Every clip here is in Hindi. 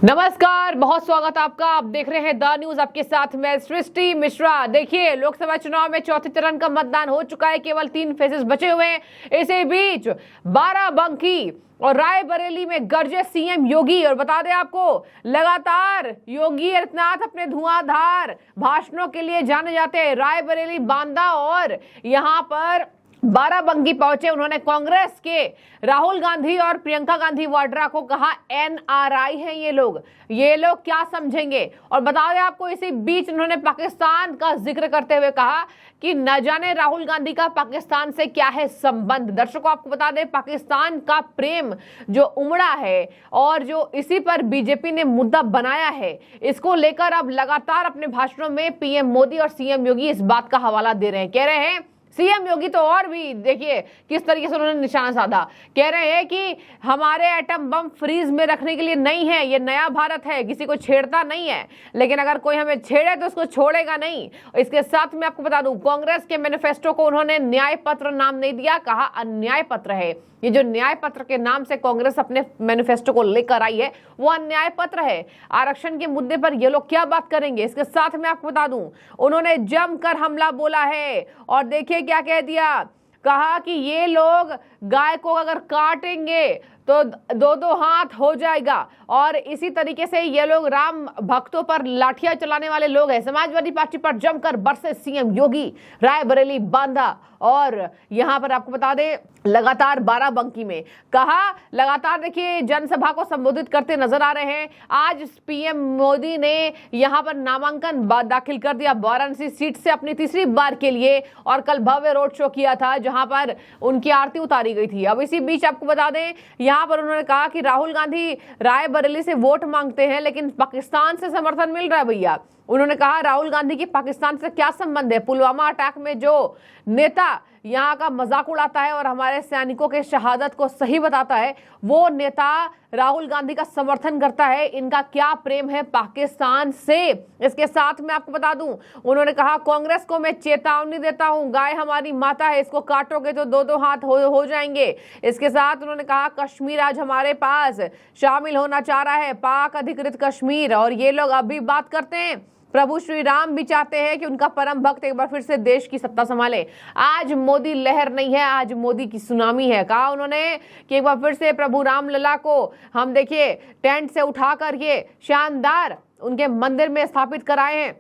नमस्कार, बहुत स्वागत आपका। आप देख रहे हैं द न्यूज, आपके साथ मैं सृष्टि मिश्रा। देखिए, लोकसभा चुनाव में चौथे चरण का मतदान हो चुका है, केवल 3 फेजेस बचे हुए हैं। इसी बीच बाराबंकी और रायबरेली में गरजे सीएम योगी। और बता दें आपको, लगातार योगी आदित्यनाथ अपने धुआंधार भाषणों के लिए जाने जाते हैं। रायबरेली, बांदा और यहाँ पर बाराबंकी पहुंचे। उन्होंने कांग्रेस के राहुल गांधी और प्रियंका गांधी वाड्रा को कहा एनआरआई हैं ये लोग क्या समझेंगे। और बता दें आपको, इसी बीच उन्होंने पाकिस्तान का जिक्र करते हुए कहा कि न जाने राहुल गांधी का पाकिस्तान से क्या है संबंध। दर्शकों, आपको बता दें, पाकिस्तान का प्रेम जो उमड़ा है और जो इसी पर बीजेपी ने मुद्दा बनाया है, इसको लेकर अब लगातार अपने भाषणों में पीएम मोदी और सीएम योगी इस बात का हवाला दे रहे हैं। कह रहे हैं सीएम योगी तो, और भी देखिए किस तरीके से उन्होंने निशाना साधा। कह रहे हैं कि हमारे एटम बम फ्रीज में रखने के लिए नहीं है, ये नया भारत है, किसी को छेड़ता नहीं है, लेकिन अगर कोई हमें छेड़े तो उसको छोड़ेगा नहीं। इसके साथ में आपको बता दूं, कांग्रेस के मैनिफेस्टो को उन्होंने न्याय पत्र नाम नहीं दिया, कहा अन्याय पत्र है। ये जो न्याय पत्र के नाम से कांग्रेस अपने मैनिफेस्टो को लेकर आई है, वो अन्याय पत्र है। आरक्षण के मुद्दे पर ये लोग क्या बात करेंगे, इसके साथ में आपको बता दूं, उन्होंने जमकर हमला बोला है। और देखिए क्या कह दिया, कहा कि ये लोग गाय को अगर काटेंगे तो 2-2 हाथ हो जाएगा। और इसी तरीके से ये लोग राम भक्तों पर लाठियां चलाने वाले लोग हैं। समाजवादी पार्टी पर जमकर बरसे सीएम योगी, रायबरेली, बांदा और यहां पर आपको बता दें लगातार बाराबंकी में कहा, लगातार देखिए जनसभा को संबोधित करते नजर आ रहे हैं। आज पीएम मोदी ने यहां पर नामांकन दाखिल कर दिया वाराणसी सीट से अपनी तीसरी बार के लिए, और कल भव्य रोड शो किया था जहां पर उनकी आरती उतारी गई थी। अब इसी बीच आपको बता दें, यहां पर उन्होंने कहा कि राहुल गांधी रायबरेली से वोट मांगते हैं, लेकिन पाकिस्तान से समर्थन मिल रहा है भैया। उन्होंने कहा राहुल गांधी की पाकिस्तान से क्या संबंध है। पुलवामा अटैक में जो नेता यहाँ का मजाक उड़ाता है और हमारे सैनिकों के शहादत को सही बताता है, वो नेता राहुल गांधी का समर्थन करता है। इनका क्या प्रेम है पाकिस्तान से। इसके साथ में आपको बता दूं, उन्होंने कहा कांग्रेस को मैं चेतावनी देता हूं, गाय हमारी माता है, इसको काटोगे तो 2-2 हाथ हो जाएंगे। इसके साथ उन्होंने कहा कश्मीर आज हमारे पास शामिल होना चाह रहा है, पाक अधिकृत कश्मीर। और ये लोग अभी बात करते हैं, प्रभु श्री राम भी चाहते हैं कि उनका परम भक्त एक बार फिर से देश की सत्ता संभाले। आज मोदी लहर नहीं है, आज मोदी की सुनामी है। कहा उन्होंने कि एक बार फिर से प्रभु रामलला को हम देखिए टेंट से उठा करके शानदार उनके मंदिर में स्थापित कराए हैं।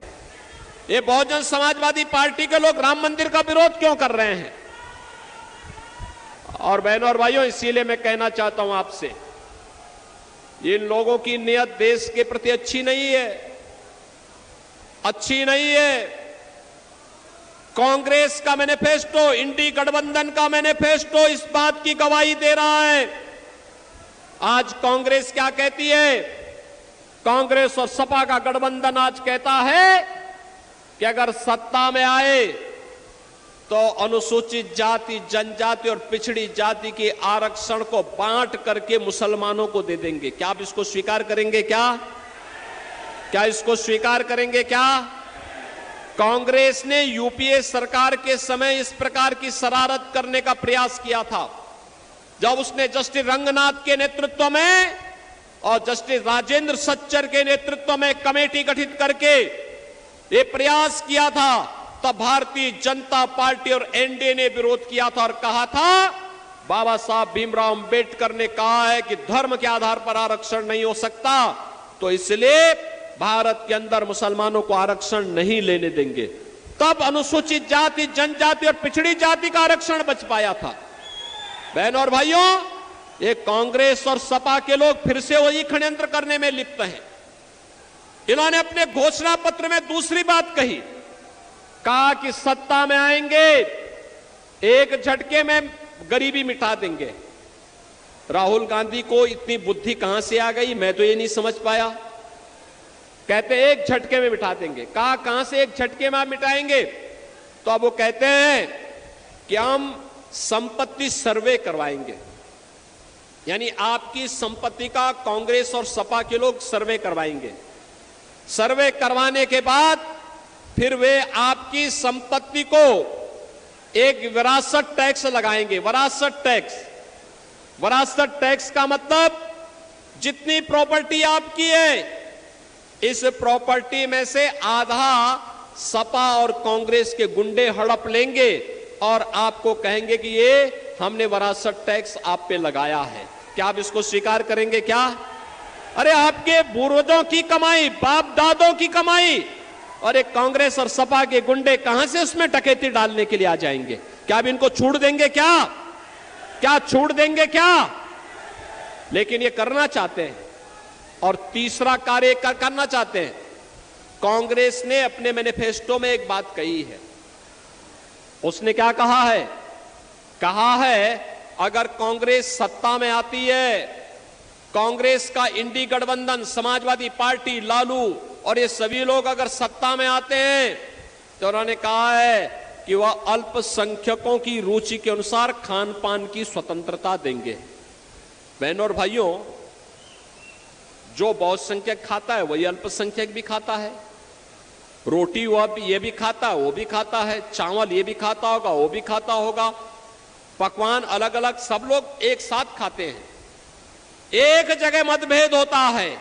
ये बहुजन समाजवादी पार्टी के लोग राम मंदिर का विरोध क्यों कर रहे हैं? और बहनों और भाइयों, इसीलिए मैं कहना चाहता हूं आपसे, इन लोगों की नियत देश के प्रति अच्छी नहीं है। कांग्रेस का मैनिफेस्टो, इंडी गठबंधन का मैनिफेस्टो इस बात की गवाही दे रहा है। आज कांग्रेस क्या कहती है? कांग्रेस और सपा का गठबंधन आज कहता है कि अगर सत्ता में आए तो अनुसूचित जाति, जनजाति और पिछड़ी जाति के आरक्षण को बांट करके मुसलमानों को दे देंगे। क्या आप इसको स्वीकार करेंगे? क्या इसको स्वीकार करेंगे? क्या कांग्रेस ने यूपीए सरकार के समय इस प्रकार की शरारत करने का प्रयास किया था, जब उसने जस्टिस रंगनाथ के नेतृत्व में और जस्टिस राजेंद्र सच्चर के नेतृत्व में कमेटी गठित करके ये प्रयास किया था, तब भारतीय जनता पार्टी और एनडीए ने विरोध किया था और कहा था, बाबा साहब भीमराव अंबेडकर ने कहा है कि धर्म के आधार पर आरक्षण नहीं हो सकता, तो इसलिए भारत के अंदर मुसलमानों को आरक्षण नहीं लेने देंगे। तब अनुसूचित जाति, जनजाति और पिछड़ी जाति का आरक्षण बच पाया था। बहनों और भाइयों, ये कांग्रेस और सपा के लोग फिर से वही षड्यंत्र करने में लिप्त हैं। इन्होंने अपने घोषणा पत्र में दूसरी बात कही, कहा कि सत्ता में आएंगे, एक झटके में गरीबी मिटा देंगे। राहुल गांधी को इतनी बुद्धि कहां से आ गई, मैं तो ये नहीं समझ पाया। कहते एक झटके में मिटा देंगे। कहां से एक झटके में आप मिटाएंगे? तो अब वो कहते हैं कि हम संपत्ति सर्वे करवाएंगे, यानी आपकी संपत्ति का कांग्रेस और सपा के लोग सर्वे करवाएंगे। सर्वे करवाने के बाद फिर वे आपकी संपत्ति को एक विरासत टैक्स लगाएंगे। विरासत टैक्स का मतलब जितनी प्रॉपर्टी आपकी है, इस प्रॉपर्टी में से आधा सपा और कांग्रेस के गुंडे हड़प लेंगे और आपको कहेंगे कि ये हमने विरासत टैक्स आप पे लगाया है। क्या आप इसको स्वीकार करेंगे क्या? अरे आपके पूर्वजों की कमाई, बाप दादों की कमाई, और एक कांग्रेस और सपा के गुंडे कहां से उसमें डकैती डालने के लिए आ जाएंगे? क्या आप इनको छूट देंगे क्या? क्या छूट देंगे क्या? लेकिन ये करना चाहते हैं। और तीसरा कार्य करना चाहते हैं। कांग्रेस ने अपने मैनिफेस्टो में एक बात कही है। उसने क्या कहा है? कहा है अगर कांग्रेस सत्ता में आती है, कांग्रेस का इंडी गठबंधन, समाजवादी पार्टी, लालू और ये सभी लोग अगर सत्ता में आते हैं तो उन्होंने कहा है कि वह अल्पसंख्यकों की रुचि के अनुसार खान पान की स्वतंत्रता देंगे। बहनों और भाइयों, जो बहुसंख्यक खाता है वही अल्पसंख्यक भी खाता है। रोटी वह भी, ये भी खाता है, वो भी खाता है। चावल ये भी खाता होगा, वो भी खाता होगा। पकवान अलग अलग सब लोग एक साथ खाते हैं। एक जगह मतभेद होता है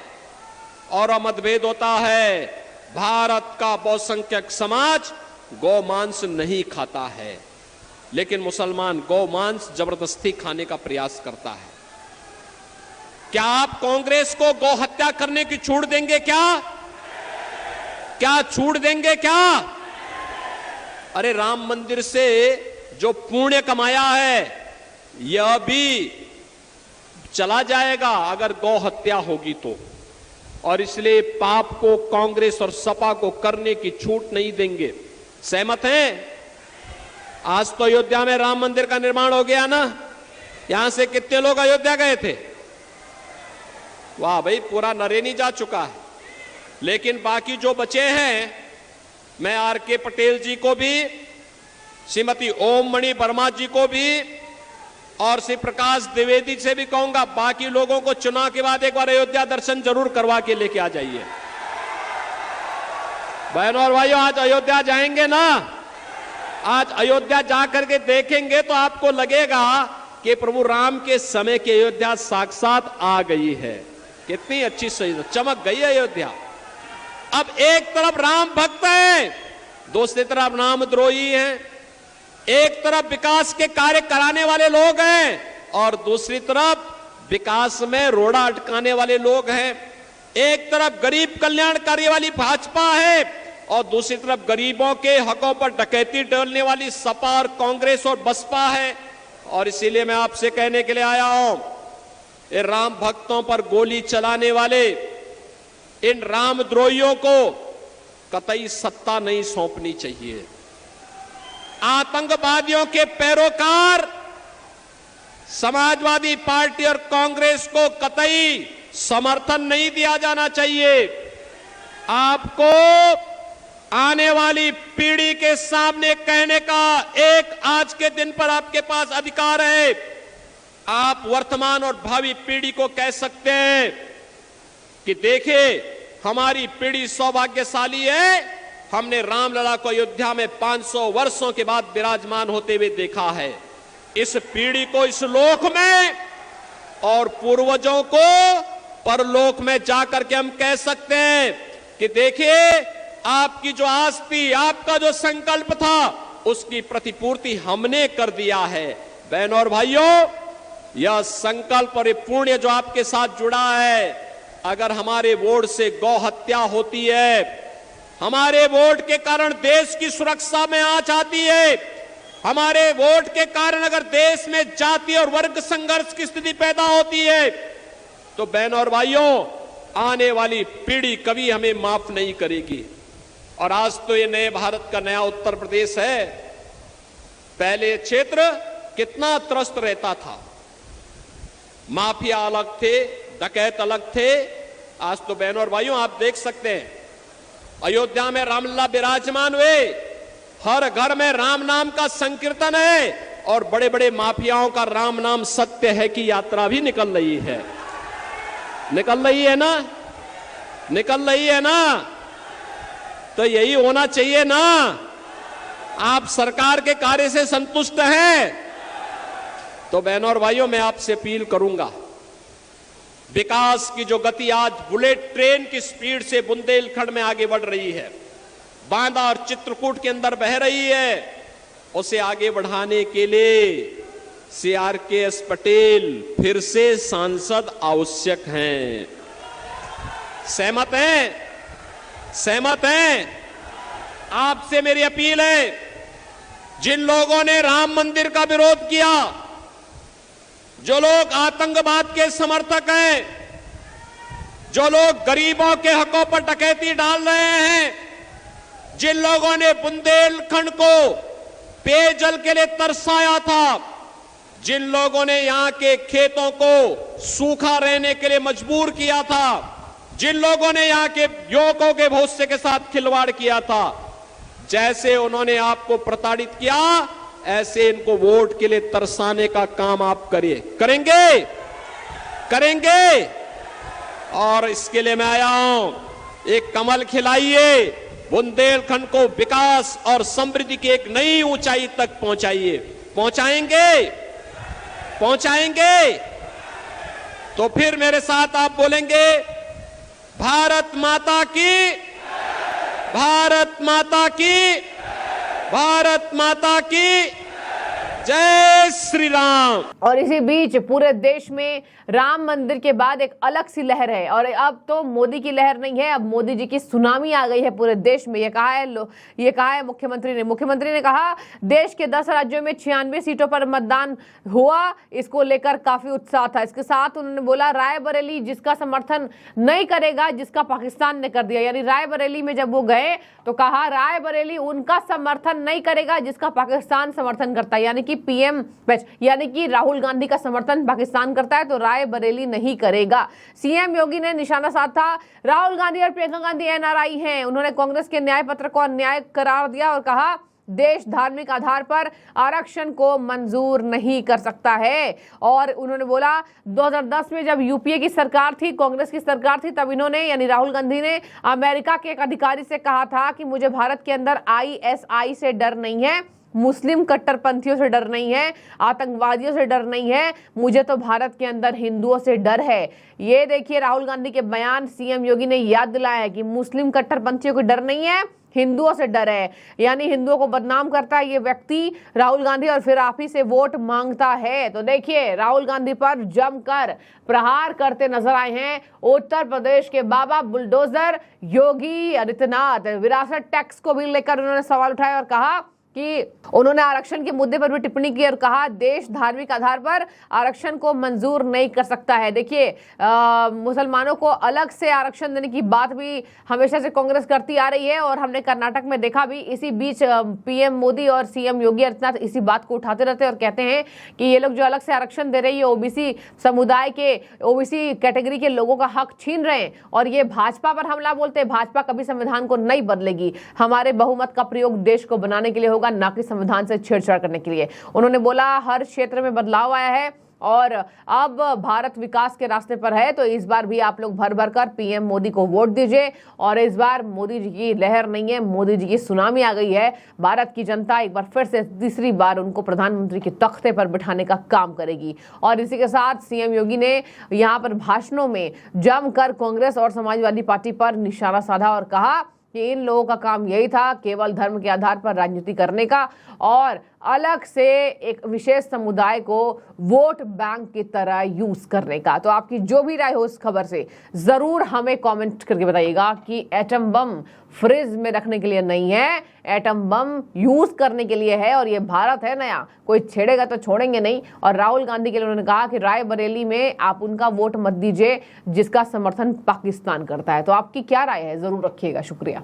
और मतभेद होता है भारत का बहुसंख्यक समाज गौमांस नहीं खाता है, लेकिन मुसलमान गौमांस जबरदस्ती खाने का प्रयास करता है। क्या आप कांग्रेस को गौ हत्या करने की छूट देंगे क्या? क्या छूट देंगे क्या? अरे राम मंदिर से जो पुण्य कमाया है यह भी चला जाएगा अगर गौ हत्या होगी तो। और इसलिए पाप को कांग्रेस और सपा को करने की छूट नहीं देंगे। सहमत हैं? आज तो अयोध्या में राम मंदिर का निर्माण हो गया ना। यहां से कितने लोग अयोध्या गए थे? वाह भाई, पूरा नरेनी जा चुका है। लेकिन बाकी जो बचे हैं, मैं आर.के. पटेल जी को भी, श्रीमती ओम मणि वर्मा जी को भी और श्री प्रकाश द्विवेदी से भी कहूंगा, बाकी लोगों को चुनाव के बाद एक बार अयोध्या दर्शन जरूर करवा के लेके आ जाइए। बहनों और भाइयों, आज अयोध्या जाएंगे ना, आज अयोध्या जाकर के देखेंगे तो आपको लगेगा कि प्रभु राम के समय की अयोध्या साक्षात आ गई है। कितनी अच्छी सही चमक गई है अयोध्या। अब एक तरफ राम भक्त है, दूसरी तरफ रामद्रोही हैं। एक तरफ विकास के कार्य कराने वाले लोग हैं और दूसरी तरफ विकास में रोड़ा अटकाने वाले लोग हैं। एक तरफ गरीब कल्याणकारी वाली भाजपा है और दूसरी तरफ गरीबों के हकों पर डकैती डालने वाली सपा और कांग्रेस और बसपा है। और इसीलिए मैं आपसे कहने के लिए आया हूं, ये राम भक्तों पर गोली चलाने वाले इन रामद्रोहियों को कतई सत्ता नहीं सौंपनी चाहिए। आतंकवादियों के पैरोकार समाजवादी पार्टी और कांग्रेस को कतई समर्थन नहीं दिया जाना चाहिए। आपको आने वाली पीढ़ी के सामने कहने का एक आज के दिन पर आपके पास अधिकार है। आप वर्तमान और भावी पीढ़ी को कह सकते हैं कि देखिए, हमारी पीढ़ी सौभाग्यशाली है, हमने रामलला को अयोध्या में 500 वर्षों के बाद विराजमान होते हुए देखा है। इस पीढ़ी को इस लोक में और पूर्वजों को परलोक में जाकर के हम कह सकते हैं कि देखिए, आपकी जो आस थी, आपका जो संकल्प था, उसकी प्रतिपूर्ति हमने कर दिया है। बहनों और भाइयों, यह संकल्प और ये पुण्य जो आपके साथ जुड़ा है, अगर हमारे वोट से गौ हत्या होती है, हमारे वोट के कारण देश की सुरक्षा में आंच आती है, हमारे वोट के कारण अगर देश में जाति और वर्ग संघर्ष की स्थिति पैदा होती है, तो बहनों और भाइयों, आने वाली पीढ़ी कभी हमें माफ नहीं करेगी। और आज तो ये नए भारत का नया उत्तर प्रदेश है। पहले क्षेत्र कितना त्रस्त रहता था, माफिया अलग थे, डकैत अलग थे। आज तो बहनों और भाइयों, आप देख सकते हैं, अयोध्या में रामलला विराजमान हुए, हर घर में राम नाम का संकीर्तन है और बड़े बड़े माफियाओं का राम नाम सत्य है की यात्रा भी निकल रही है। निकल रही है ना? निकल रही है ना? तो यही होना चाहिए ना। आप सरकार के कार्य से संतुष्ट हैं? तो बहनों और भाइयों, मैं आपसे अपील करूंगा, विकास की जो गति आज बुलेट ट्रेन की स्पीड से बुंदेलखंड में आगे बढ़ रही है, बांदा और चित्रकूट के अंदर बह रही है, उसे आगे बढ़ाने के लिए CRKS पटेल फिर से सांसद आवश्यक हैं। सहमत हैं? सहमत हैं? आपसे मेरी अपील है, जिन लोगों ने राम मंदिर का विरोध किया, जो लोग आतंकवाद के समर्थक हैं, जो लोग गरीबों के हकों पर डकैती डाल रहे हैं, जिन लोगों ने बुंदेलखंड को पेयजल के लिए तरसाया था, जिन लोगों ने यहां के खेतों को सूखा रहने के लिए मजबूर किया था, जिन लोगों ने यहां के युवकों के भविष्य के साथ खिलवाड़ किया था, जैसे उन्होंने आपको प्रताड़ित किया, ऐसे इनको वोट के लिए तरसाने का काम आप करेंगे करेंगे। और इसके लिए मैं आया हूं, एक कमल खिलाइए, बुंदेलखंड को विकास और समृद्धि की एक नई ऊंचाई तक पहुंचाइए। पहुंचाएंगे तो फिर मेरे साथ आप बोलेंगे, भारत माता की, भारत माता की, भारत माता की जय श्री राम। और इसी बीच पूरे देश में राम मंदिर के बाद एक अलग सी लहर है, और अब तो मोदी की लहर नहीं है, अब मोदी जी की सुनामी आ गई है पूरे देश में। ये कहा है मुख्यमंत्री ने कहा देश के 10 राज्यों में 96 सीटों पर मतदान हुआ, इसको लेकर काफी उत्साह था। इसके साथ उन्होंने बोला, रायबरेली जिसका समर्थन नहीं करेगा, जिसका पाकिस्तान ने कर दिया। यानी रायबरेली में जब वो गए तो कहा रायबरेली उनका समर्थन नहीं करेगा जिसका पाकिस्तान समर्थन करता है, यानी कि पीएम बैच, यानी कि राहुल गांधी का समर्थन पाकिस्तान करता है तो रायबरेली नहीं करेगा। सीएम योगी ने निशाना साधा, राहुल गांधी और प्रियंका गांधी एनआरआई हैं। उन्होंने कांग्रेस के न्याय पत्र को अन्याय करार दिया और कहा देश धार्मिक आधार पर आरक्षण को मंजूर नहीं कर सकता है। और उन्होंने बोला 2010 में जब यूपीए की सरकार थी, कांग्रेस की सरकार थी, तब इन्होंने यानी राहुल गांधी ने अमेरिका के एक अधिकारी से कहा था कि मुझे भारत के अंदर ISI से डर नहीं है, मुस्लिम कट्टरपंथियों से डर नहीं है, आतंकवादियों से डर नहीं है, मुझे तो भारत के अंदर हिंदुओं से डर है। ये देखिए राहुल गांधी के बयान, सीएम योगी ने याद दिलाया है कि मुस्लिम कट्टरपंथियों को डर नहीं है, हिंदुओं से डर है। यानी हिंदुओं को बदनाम करता है ये व्यक्ति राहुल गांधी, और फिर आप ही से वोट मांगता है। तो देखिए राहुल गांधी पर जमकर प्रहार करते नजर आए हैं उत्तर प्रदेश के बाबा बुलडोजर योगी आदित्यनाथ। विरासत टैक्स को भी लेकर उन्होंने सवाल उठाया और कहा कि उन्होंने आरक्षण के मुद्दे पर भी टिप्पणी की और कहा देश धार्मिक आधार पर आरक्षण को मंजूर नहीं कर सकता है। देखिए मुसलमानों को अलग से आरक्षण देने की बात भी हमेशा से कांग्रेस करती आ रही है, और हमने कर्नाटक में देखा भी। इसी बीच पीएम मोदी और सीएम योगी आदित्यनाथ इसी बात को उठाते रहते हैं और कहते हैं कि ये लोग जो अलग से आरक्षण दे रहे हैं, ये ओबीसी समुदाय के, ओबीसी कैटेगरी के लोगों का हक छीन रहे हैं, और ये भाजपा पर हमला बोलते हैं। भाजपा कभी संविधान को नहीं बदलेगी, हमारे बहुमत का प्रयोग देश को बनाने के लिए होगा, ना कि संविधान से छेड़छाड़ करने के लिए। उन्होंने बोला हर क्षेत्र में बदलाव आया है और अब भारत विकास के रास्ते पर है, तो इस बार भी आप लोग भर भर कर पीएम मोदी को वोट दीजिए। और इस बार मोदी जी की लहर नहीं है, मोदी जी की सुनामी आ गई है। भारत की जनता एक बार फिर से तीसरी बार उनको प्रधानमंत्री के तख्ते पर बिठाने का काम करेगी। और इसी के साथ सीएम योगी ने यहाँ पर भाषणों में जमकर कांग्रेस और समाजवादी पार्टी पर निशाना साधा और कहा कि इन लोगों का काम यही था, केवल धर्म के आधार पर राजनीति करने का और अलग से एक विशेष समुदाय को वोट बैंक की तरह यूज करने का। तो आपकी जो भी राय हो इस खबर से जरूर हमें कमेंट करके बताइएगा कि एटम बम फ्रिज में रखने के लिए नहीं है, एटम बम यूज करने के लिए है, और ये भारत है नया, कोई छेड़ेगा तो छोड़ेंगे नहीं। और राहुल गांधी के लिए उन्होंने कहा कि रायबरेली में आप उनका वोट मत दीजिए जिसका समर्थन पाकिस्तान करता है। तो आपकी क्या राय है जरूर रखिएगा। शुक्रिया।